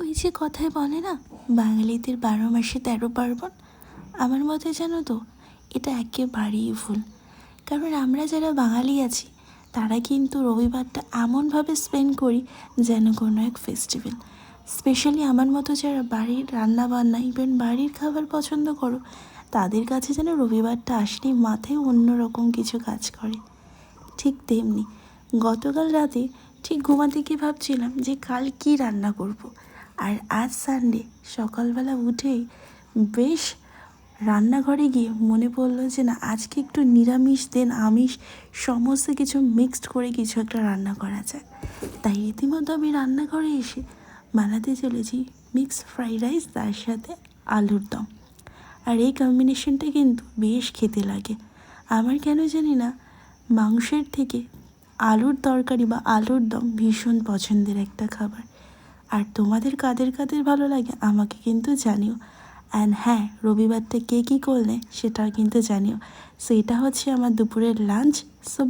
ওই যে কথায় বলে না, বাঙালিদের 12 মাসে 13 পার্বণ। আমার মতে জানো তো, এটা একেবারেই ভুল। কারণ আমরা যারা বাঙালি আছি তারা কিন্তু রবিবারটা এমনভাবে স্পেন্ড করি যেন কোনো এক ফেস্টিভ্যাল। স্পেশালি আমার মতো যারা বাড়ির রান্না বান্না ইভেন বাড়ির খাবার পছন্দ করো, তাদের কাছে যেন রবিবারটা আসলেই মাথায় অন্যরকম কিছু কাজ করে। ঠিক তেমনি গতকাল রাতে ঠিক ঘুমাতে গিয়ে ভাবছিলাম যে কাল কী রান্না করব। আর আজ সানডে সকালবেলা উঠেই বেশ রান্নাঘরে গিয়ে মনে পড়লো যে না, আজকে একটু নিরামিষ দেন আমিষ সমস্ত কিছু মিক্সড করে কিছু একটা রান্না করা যায়। তাই রীতিমতো আমি রান্নাঘরে এসে বানাতে চলেছি মিক্সড ফ্রাইড রাইস, তার সাথে আলুর দম। আর এই কম্বিনেশনটা কিন্তু বেশ খেতে লাগে। আমার কেন জানি না মাংসের থেকে আলুর তরকারি বা আলুর দম ভীষণ পছন্দের একটা খাবার। আর তোমাদের কাদের কাদের ভালো লাগে আমাকে কিন্তু জানিও। অ্যান্ড হ্যাঁ, রবিবারটা কে কী করলে সেটাও কিন্তু জানিও। সো এটা হচ্ছে আমার দুপুরের লাঞ্চ। সো